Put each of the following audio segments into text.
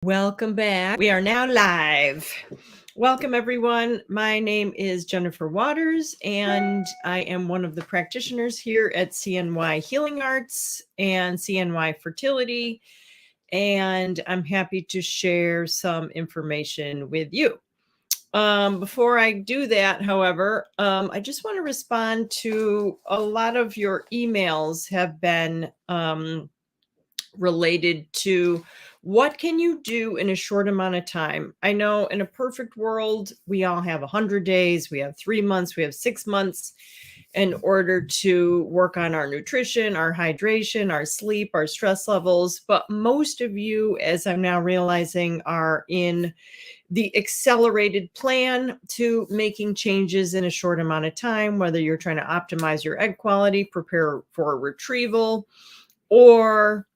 Welcome back. We are now live. Welcome, everyone. My name is Jennifer Waters, and I am one of the practitioners here at CNY Healing Arts and CNY Fertility. And I'm happy to share some information with you. Before I do that, however, I just want to respond to a lot of your emails have been related to what can you do in a short amount of time. I know in a perfect world, we all have 100 days, we have 3 months, we have 6 months in order to work on our nutrition, our hydration, our sleep, our stress levels. But most of you, as I'm now realizing, are in the accelerated plan to making changes in a short amount of time, whether you're trying to optimize your egg quality, prepare for retrieval, or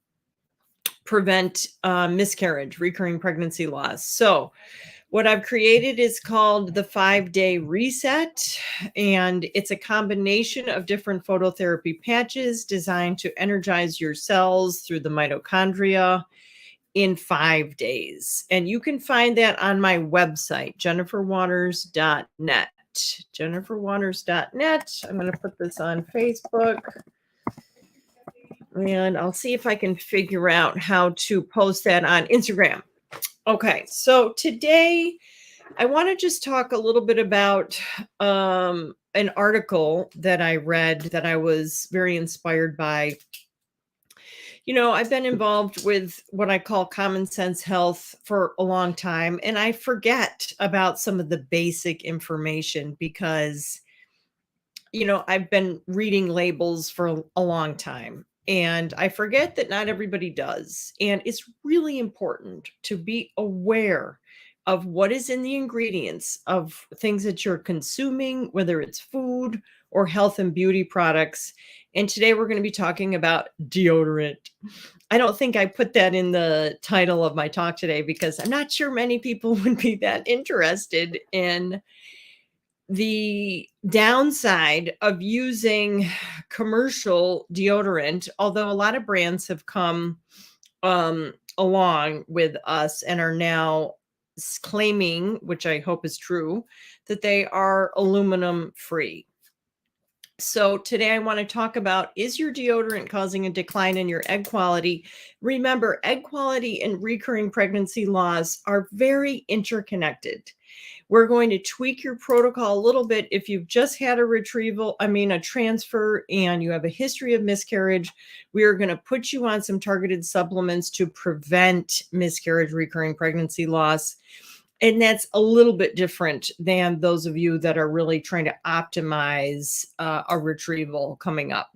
prevent miscarriage, recurring pregnancy loss. So what I've created is called the 5-day reset, and it's a combination of different phototherapy patches designed to energize your cells through the mitochondria in 5 days. And you can find that on my website, jenniferwaters.net. jenniferwaters.net. I'm going to put this on Facebook. And I'll see if I can figure out how to post that on Instagram. Okay, so today I want to just talk a little bit about an article that I read that I was very inspired by. You know, I've been involved with what I call common sense health for a long time, and I forget about some of the basic information because, you know, I've been reading labels for a long time. And I forget that not everybody does. And it's really important to be aware of what is in the ingredients of things that you're consuming, whether it's food or health and beauty products. And today we're going to be talking about deodorant. I don't think I put that in the title of my talk today because I'm not sure many people would be that interested in the downside of using commercial deodorant, although a lot of brands have come along with us and are now claiming, which I hope is true, that they are aluminum free. So today I want to talk about, is your deodorant causing a decline in your egg quality? Remember, egg quality and recurring pregnancy loss are very interconnected. We're going to tweak your protocol a little bit if you've just had a transfer, and you have a history of miscarriage. We are going to put you on some targeted supplements to prevent miscarriage, recurring pregnancy loss. And that's a little bit different than those of you that are really trying to optimize a retrieval coming up.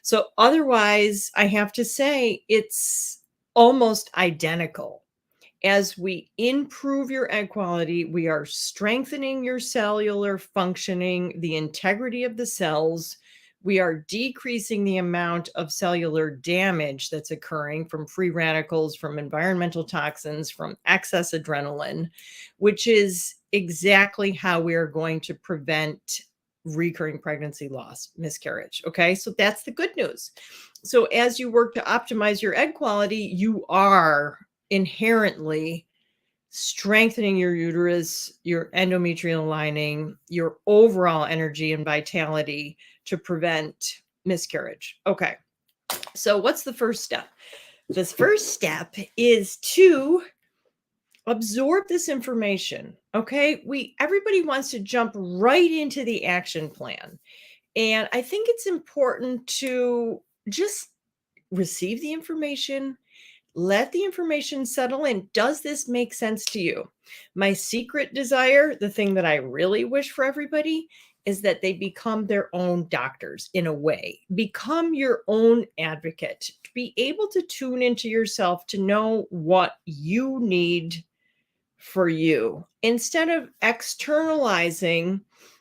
So otherwise, I have to say it's almost identical. As we improve your egg quality, we are strengthening your cellular functioning, the integrity of the cells. We are decreasing the amount of cellular damage that's occurring from free radicals, from environmental toxins, from excess adrenaline, which is exactly how we are going to prevent recurring pregnancy loss, miscarriage. Okay, so that's the good news. So as you work to optimize your egg quality, you are inherently strengthening your uterus, your endometrial lining, your overall energy and vitality to prevent miscarriage. Okay. So what's the first step? The first step is to absorb this information. Okay? Everybody wants to jump right into the action plan. And I think it's important to just receive the information, let the information settle in. Does this make sense to you? My secret desire, the thing that I really wish for everybody, is that they become their own doctors in a way. Become your own advocate. Be able to tune into yourself to know what you need for you instead of externalizing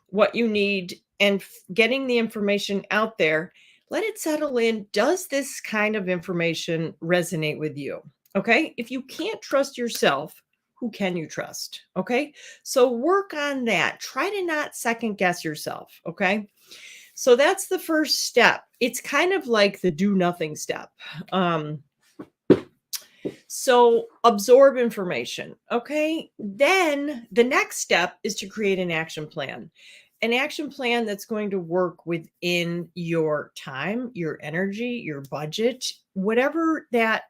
what you need and getting the information out there. Let it settle in. Does this kind of information resonate with you? Okay. If you can't trust yourself, who can you trust? Okay. So work on that. Try to not second guess yourself. Okay. So that's the first step. It's kind of like the do nothing step. So absorb information. Okay. Then the next step is to create an action plan that's going to work within your time, your energy, your budget, whatever that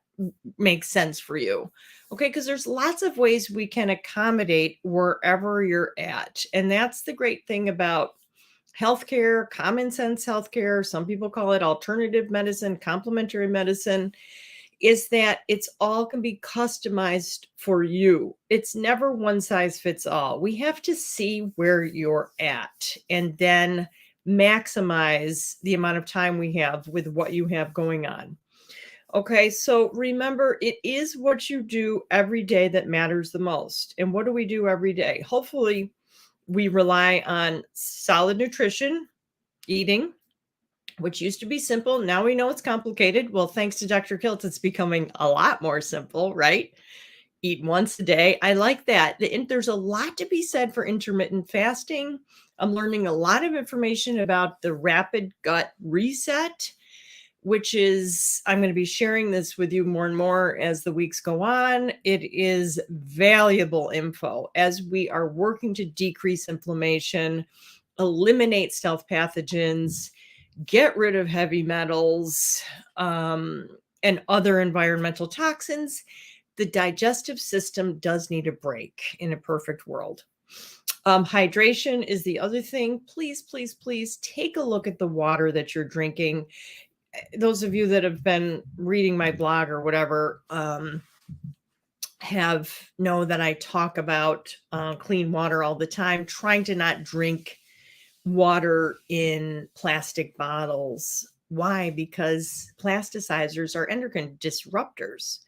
makes sense for you. Okay. Because there's lots of ways we can accommodate wherever you're at. And that's the great thing about healthcare, common sense healthcare. Some people call it alternative medicine, complementary medicine, is that it's all can be customized for you. It's never one size fits all. We have to see where you're at and then maximize the amount of time we have with what you have going on. Okay, so remember, it is what you do every day that matters the most. And what do we do every day? Hopefully, we rely on solid nutrition, eating, which used to be simple. Now we know it's complicated. Well, thanks to Dr. Kilt, it's becoming a lot more simple, right? Eat once a day. I like that. And there's a lot to be said for intermittent fasting. I'm learning a lot of information about the rapid gut reset, which is, I'm going to be sharing this with you more and more as the weeks go on. It is valuable info as we are working to decrease inflammation, eliminate stealth pathogens, get rid of heavy metals, and other environmental toxins. The digestive system does need a break in a perfect world. Hydration is the other thing. Please, please, please take a look at the water that you're drinking. Those of you that have been reading my blog or whatever have know that I talk about clean water all the time, trying to not drink water in plastic bottles. Why? Because plasticizers are endocrine disruptors.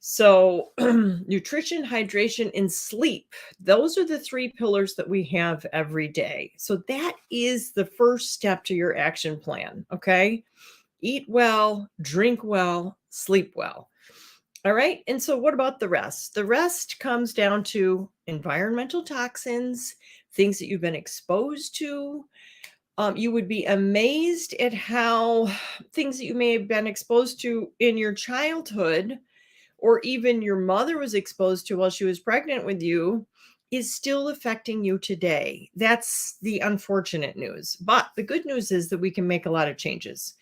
So, nutrition, hydration, and sleep, those are the three pillars that we have every day. So, that is the first step to your action plan. Okay. Eat well, drink well, sleep well. All right. And so, what about the rest? The rest comes down to environmental toxins, things that you've been exposed to. You would be amazed at how things that you may have been exposed to in your childhood, or even your mother was exposed to while she was pregnant with you, is still affecting you today. That's the unfortunate news. But the good news is that we can make a lot of changes.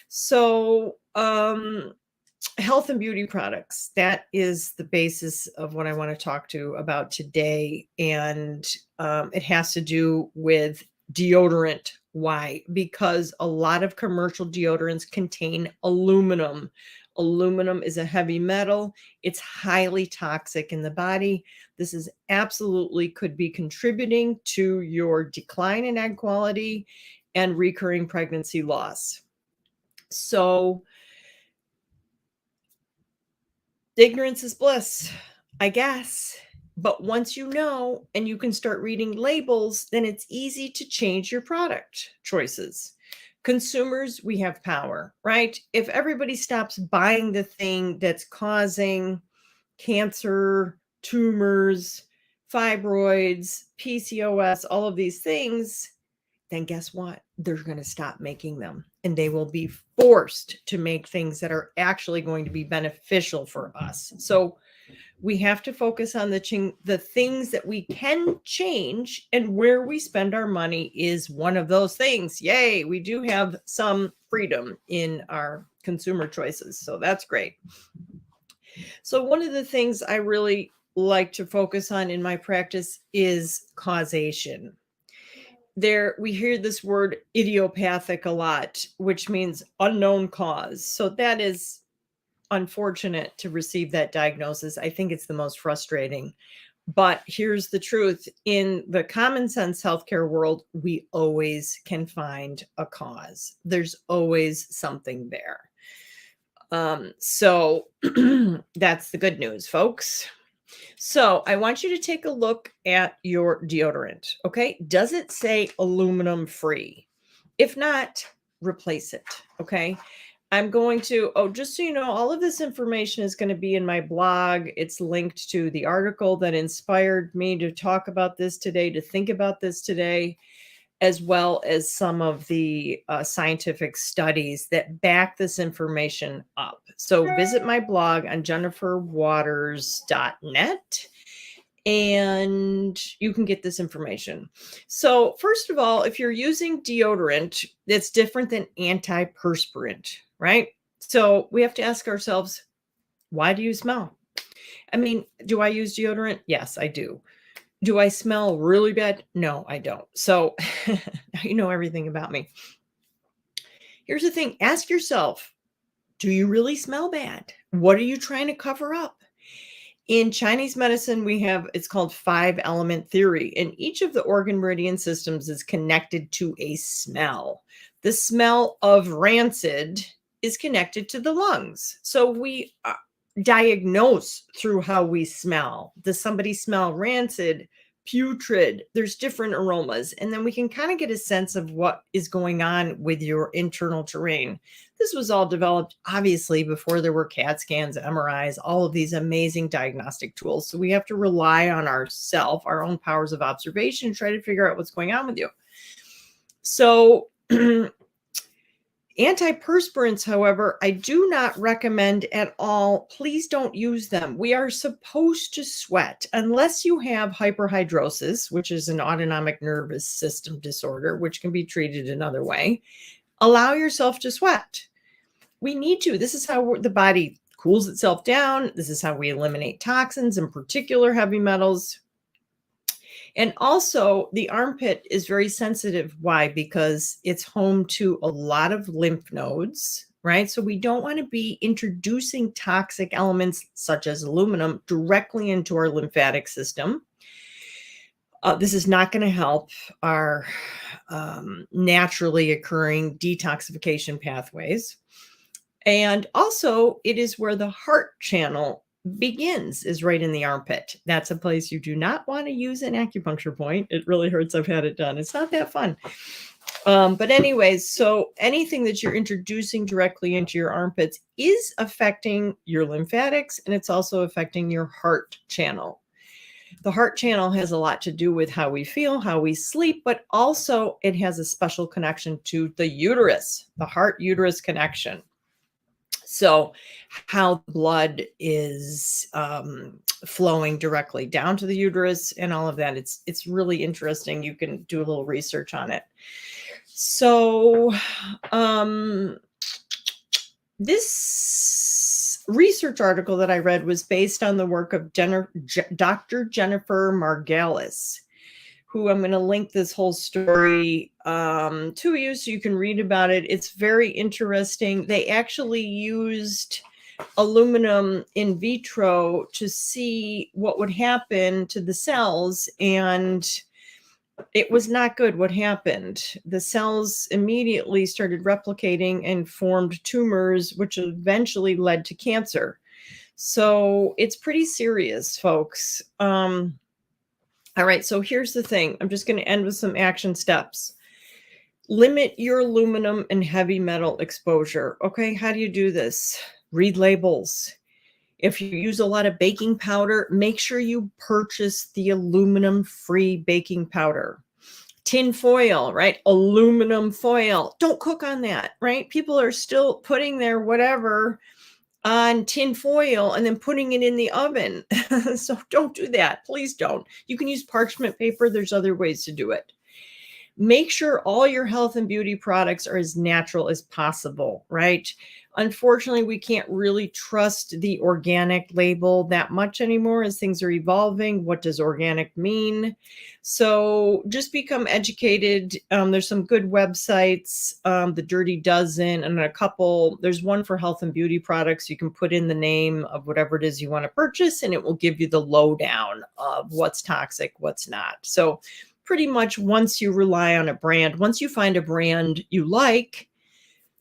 So, health and beauty products, that is the basis of what I want to talk to about today. And it has to do with deodorant. Why? Because a lot of commercial deodorants contain aluminum. Aluminum is a heavy metal. It's highly toxic in the body. This is absolutely could be contributing to your decline in egg quality and recurring pregnancy loss. So, ignorance is bliss, I guess. But once you know and you can start reading labels, then it's easy to change your product choices. Consumers, we have power, right? If everybody stops buying the thing that's causing cancer, tumors, fibroids, PCOS, all of these things, then guess what? They're going to stop making them and they will be forced to make things that are actually going to be beneficial for us. So we have to focus on the things that we can change, and where we spend our money is one of those things. Yay, we do have some freedom in our consumer choices. So that's great. So one of the things I really like to focus on in my practice is causation. We hear this word idiopathic a lot, which means unknown cause. So that is unfortunate to receive that diagnosis. I think it's the most frustrating. But here's the truth. In the common sense healthcare world, we always can find a cause. There's always something there. So that's the good news, folks. So I want you to take a look at your deodorant. Okay. Does it say aluminum free? If not, replace it. Okay. I'm going to, just so you know, all of this information is going to be in my blog. It's linked to the article that inspired me to talk about this today, to think about this today. as well as some of the scientific studies that back this information up. So visit my blog on jenniferwaters.net and you can get this information. So first of all, if you're using deodorant, it's different than antiperspirant, right? So we have to ask ourselves, why do you smell? I mean, do I use deodorant? Yes, I do. Do I smell really bad? No, I don't. So now you know everything about me. Here's the thing. Ask yourself, do you really smell bad? What are you trying to cover up? In Chinese medicine, we have, it's called 5-element theory, and each of the organ meridian systems is connected to a smell. The smell of rancid is connected to the lungs. So we diagnose through how we smell. Does somebody smell rancid, putrid? There's different aromas. And then we can kind of get a sense of what is going on with your internal terrain. This was all developed, obviously, before there were CAT scans, MRIs, all of these amazing diagnostic tools. So we have to rely on ourself, our own powers of observation, and try to figure out what's going on with you. So antiperspirants, however, I do not recommend at all. Please don't use them. We are supposed to sweat unless you have hyperhidrosis, which is an autonomic nervous system disorder, which can be treated another way. Allow yourself to sweat. We need to. This is how the body cools itself down. This is how we eliminate toxins, in particular heavy metals. And also, the armpit is very sensitive. Why? Because it's home to a lot of lymph nodes, right? So we don't want to be introducing toxic elements such as aluminum directly into our lymphatic system. This is not going to help our naturally occurring detoxification pathways. And also, it is where the heart channel begins, is right in the armpit. That's a place you do not want to use an acupuncture point. It really hurts. I've had it done. It's not that fun. But anyways, so anything that you're introducing directly into your armpits is affecting your lymphatics, and it's also affecting your heart channel. The heart channel has a lot to do with how we feel, how we sleep, but also it has a special connection to the uterus, the heart-uterus connection. So how blood is flowing directly down to the uterus and all of that. It's really interesting. You can do a little research on it. So this research article that I read was based on the work of Dr. Jennifer Margalis, who I'm going to link this whole story to you so you can read about it. It's very interesting. They actually used aluminum in vitro to see what would happen to the cells, and it was not good what happened. The cells immediately started replicating and formed tumors, which eventually led to cancer. So it's pretty serious, folks. All right, so here's the thing. I'm just going to end with some action steps. Limit your aluminum and heavy metal exposure. Okay, how do you do this? Read labels. If you use a lot of baking powder, make sure you purchase the aluminum-free baking powder. Tin foil, right? Aluminum foil. Don't cook on that, right? People are still putting their whatever on tin foil and then putting it in the oven. So don't do that. Please don't. You can use parchment paper. There's other ways to do it. Make sure all your health and beauty products are as natural as possible, right? Unfortunately, we can't really trust the organic label that much anymore as things are evolving. What does organic mean? So just become educated. There's some good websites, the Dirty Dozen, and a couple. There's one for health and beauty products. You can put in the name of whatever it is you want to purchase, and it will give you the lowdown of what's toxic, what's not. So pretty much once you rely on a brand, once you find a brand you like,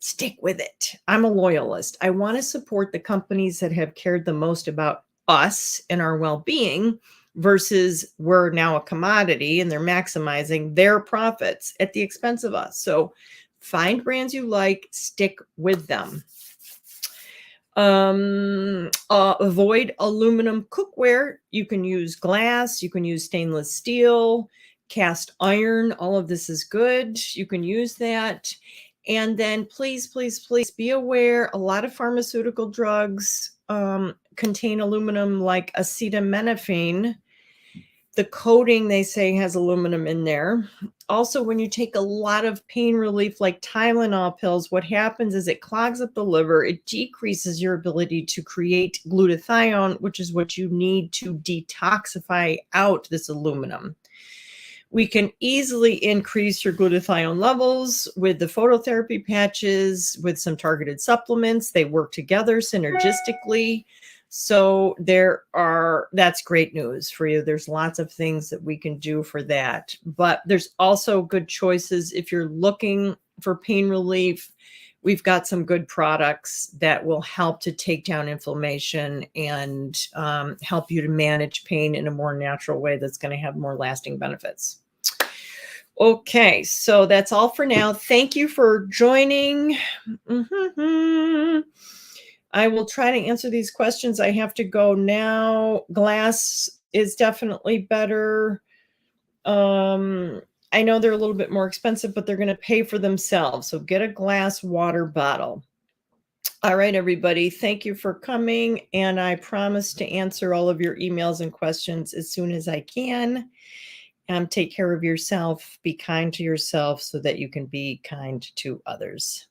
stick with it. I'm a loyalist. I want to support the companies that have cared the most about us and our well-being versus we're now a commodity and they're maximizing their profits at the expense of us. So find brands you like, stick with them. Avoid aluminum cookware. You can use glass, you can use stainless steel. cast iron. All of this is good. You can use that. And then please, please, please be aware, a lot of pharmaceutical drugs contain aluminum, like acetaminophen. The coating, they say, has aluminum in there. Also, when you take a lot of pain relief like Tylenol pills, what happens is it clogs up the liver. It decreases your ability to create glutathione, which is what you need to detoxify out this aluminum. We can easily increase your glutathione levels with the phototherapy patches, with some targeted supplements. They work together synergistically. So that's great news for you. There's lots of things that we can do for that. But there's also good choices if you're looking for pain relief. We've got some good products that will help to take down inflammation and help you to manage pain in a more natural way that's going to have more lasting benefits. Okay, so that's all for now. Thank you for joining. I will try to answer these questions. I have to go now. Glass is definitely better. I know they're a little bit more expensive, but they're going to pay for themselves. So get a glass water bottle. All right, everybody. Thank you for coming. And I promise to answer all of your emails and questions as soon as I can. Take care of yourself. Be kind to yourself so that you can be kind to others.